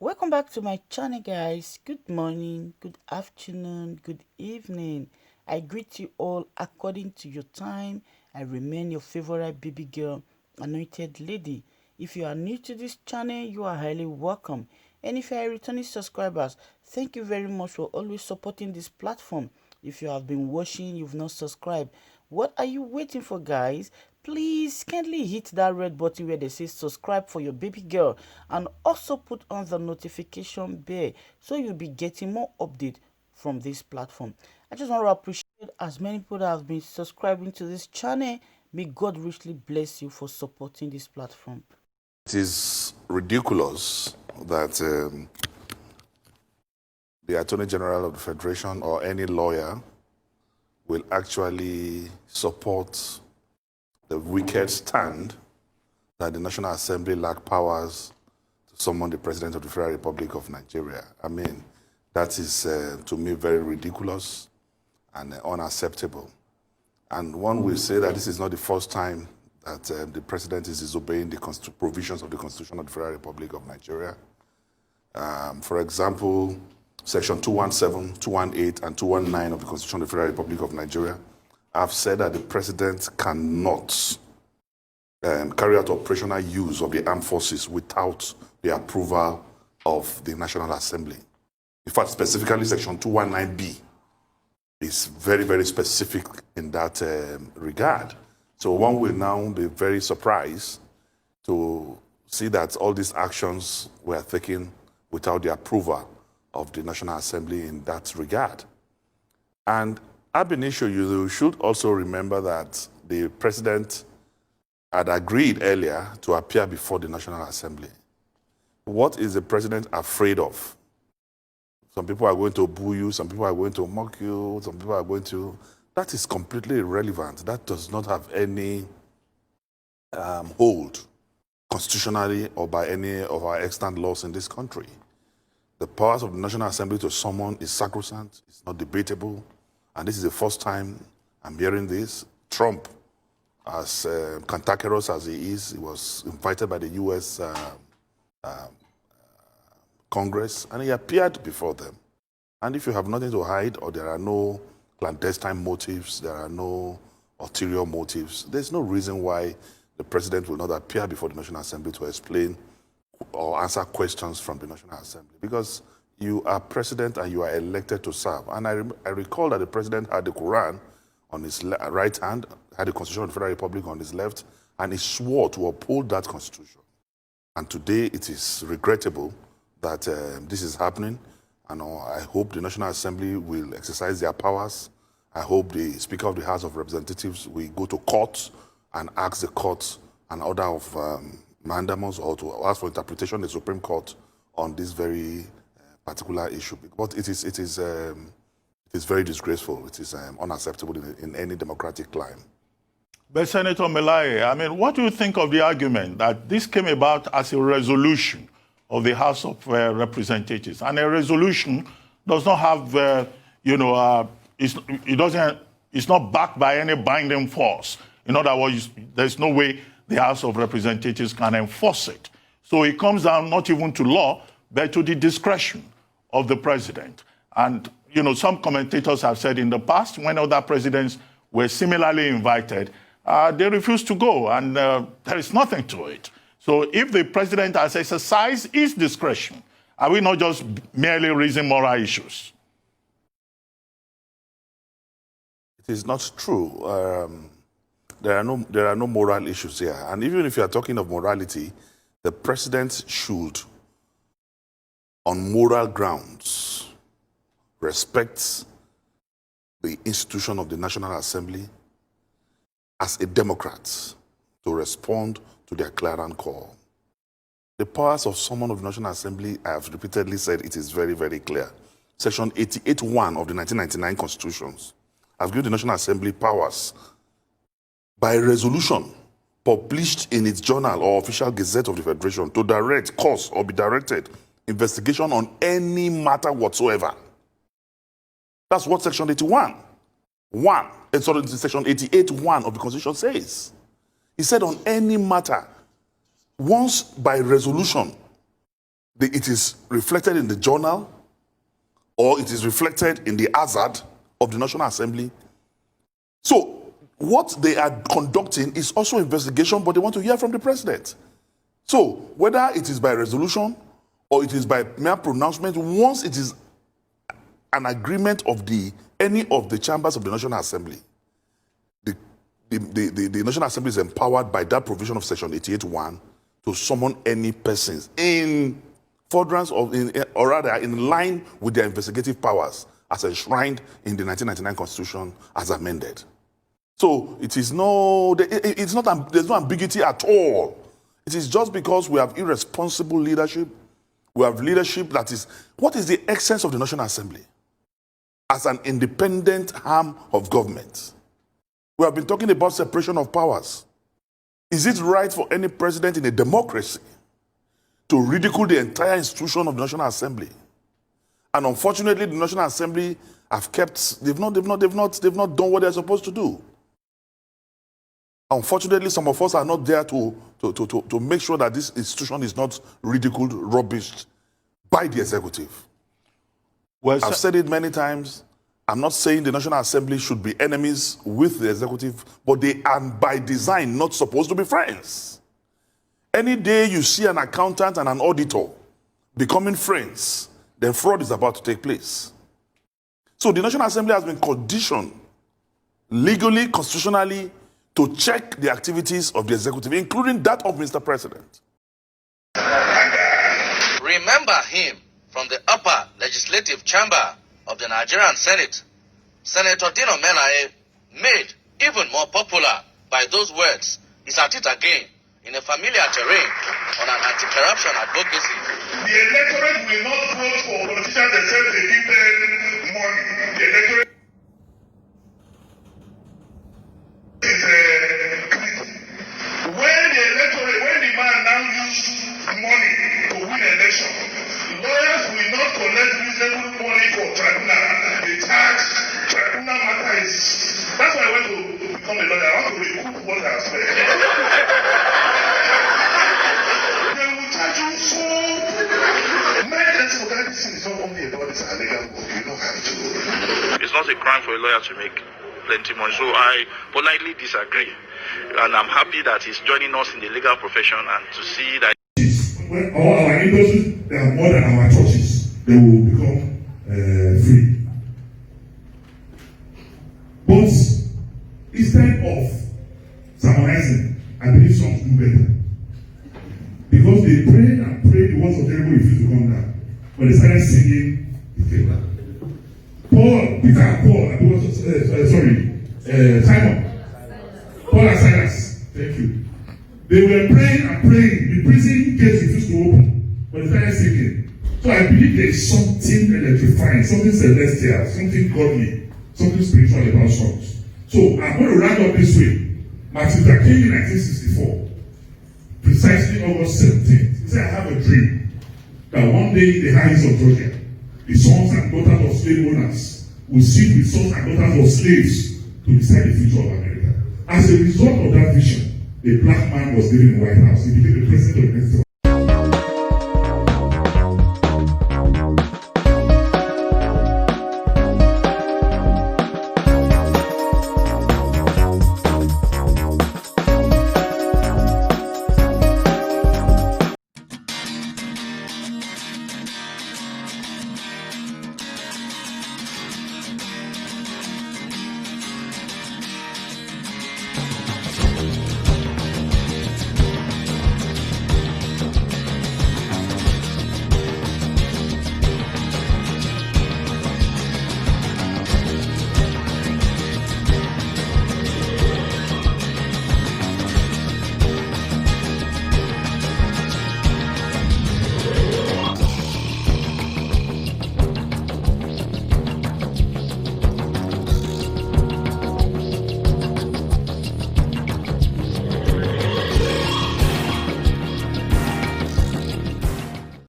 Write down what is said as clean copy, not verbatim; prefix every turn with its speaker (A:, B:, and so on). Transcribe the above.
A: Welcome back to my channel, guys. Good morning, good afternoon, good evening. I greet you all according to your time. I remain your favorite baby girl, Anointed Lady. If you are new to this channel, you are highly welcome. And if you are returning subscribers, thank you very much for always supporting this platform. If you have been watching, you've not subscribed, what are you waiting for, guys? Please kindly hit that red button where they say subscribe for your baby girl, and also put on the notification bell so you'll be getting more update from this platform. I just want to appreciate as many people that have been subscribing to this channel. May God richly bless you for supporting this platform.
B: It is ridiculous that the Attorney General of the Federation or any lawyer will actually support the wicked stand that the National Assembly lack powers to summon the President of the Federal Republic of Nigeria. I mean, that is, to me, very ridiculous and unacceptable. And one will say that this is not the first time that the President is disobeying the provisions of the Constitution of the Federal Republic of Nigeria. For example, Section 217, 218, and 219 of the Constitution of the Federal Republic of Nigeria have said that the President cannot carry out operational use of the armed forces without the approval of the National Assembly. In fact, specifically Section 219B is very, very specific in that regard. So one will now be very surprised to see that all these actions were taken without the approval of the National Assembly in that regard. And ab initio, you should also remember that the President had agreed earlier to appear before the National Assembly. What is the President afraid of? Some people are going to boo you, some people are going to mock you, some people are going to... That is completely irrelevant. That does not have any hold constitutionally or by any of our extant laws in this country. The powers of the National Assembly to summon is sacrosanct, it's not debatable, and this is the first time I'm hearing this. Trump, as cantankerous as he is, he was invited by the U.S. Congress, and he appeared before them. And if you have nothing to hide, or there are no clandestine motives, there are no ulterior motives, there's no reason why the President will not appear before the National Assembly to explain or answer questions from the National Assembly, because you are President and you are elected to serve. And I recall that the President had the Quran on his right hand, had the Constitution of the Federal Republic on his left, and he swore to uphold that Constitution. And today it is regrettable that this is happening, and I hope the National Assembly will exercise their powers. I hope the Speaker of the House of Representatives will go to court and ask the court an order of mandamus, or to ask for interpretation in the Supreme Court on this very particular issue. But it is very disgraceful. It is unacceptable in any democratic climate.
C: But Senator Melaye, I mean, what do you think of the argument that this came about as a resolution of the House of Representatives, and a resolution does not have, it's not backed by any binding force. In other words, there's no way the House of Representatives can enforce it. So it comes down not even to law, but to the discretion of the president. And, some commentators have said in the past, when other presidents were similarly invited, they refused to go, and there is nothing to it. So if the president has exercised his discretion, are we not just merely raising moral issues?
B: It is not true. There are no moral issues here. And even if you are talking of morality, the president should, on moral grounds, respect the institution of the National Assembly as a Democrat to respond to their clarion call. The powers of someone of the National Assembly, I have repeatedly said, it is very, very clear. Section 88(1) of the 1999 Constitutions has given the National Assembly powers by resolution published in its journal or official gazette of the Federation to direct, cause, or be directed investigation on any matter whatsoever. That's what Section 81(1), Section 88(1) of the Constitution says. He said on any matter, once by resolution, it is reflected in the journal, or it is reflected in the hazard of the National Assembly. So what they are conducting is also investigation, but they want to hear from the president. So whether it is by resolution or it is by mere pronouncement, once it is an agreement of any of the chambers of the National Assembly, the National Assembly is empowered by that provision of Section 88(1) to summon any persons in furtherance of, or rather in line with their investigative powers as enshrined in the 1999 Constitution as amended. So there's no ambiguity at all. It is just because we have irresponsible leadership. We have leadership that is, what is the essence of the National Assembly? As an independent arm of government. We have been talking about separation of powers. Is it right for any president in a democracy to ridicule the entire institution of the National Assembly? And unfortunately, the National Assembly they've not done what they're supposed to do. Unfortunately, some of us are not there to make sure that this institution is not ridiculed, rubbished by the executive. Well, I've said it many times. I'm not saying the National Assembly should be enemies with the executive, but they are by design not supposed to be friends. Any day you see an accountant and an auditor becoming friends, then fraud is about to take place. So the National Assembly has been conditioned legally, constitutionally, to check the activities of the executive, including that of Mr. President.
D: Remember him from the upper legislative chamber of the Nigerian Senate. Senator Dino made even more popular by those words, is at it again in a familiar terrain on an anti-corruption advocacy.
E: The electorate will not vote for politicians except they give them money. The electorate when the man now uses money to win an election, lawyers will not collect reasonable money for tribunal. The tax tribunal matter is. That's why I went to become a lawyer. I want to recoup what I have spent. They will charge you so. This is not only about this illegal work. You don't have to.
F: It's not a crime for a lawyer to make plenty money. So I politely disagree. And I'm happy that he's joining us in the legal profession and to see that.
E: When all our industries, they are more than our churches, they will become free. But instead of sermonizing, I believe some do better. Because they prayed and prayed, the ones of Jericho refused to come down. When they started singing, it came down. Simon. Paul and Silas, thank you. They were praying and praying. The prison gates refused to open, but they started singing. So I believe there is something electrifying, something celestial, something godly, something spiritual about songs. So I'm going to round up this way. Martin Luther King in 1964, precisely August 17th, he said, I have a dream that one day in the highlands of Georgia, the sons and daughters of slave owners will sit with sons and daughters of slaves to decide the future of America. As a result of that vision, a black man was living in the White House. He became the president of the United States.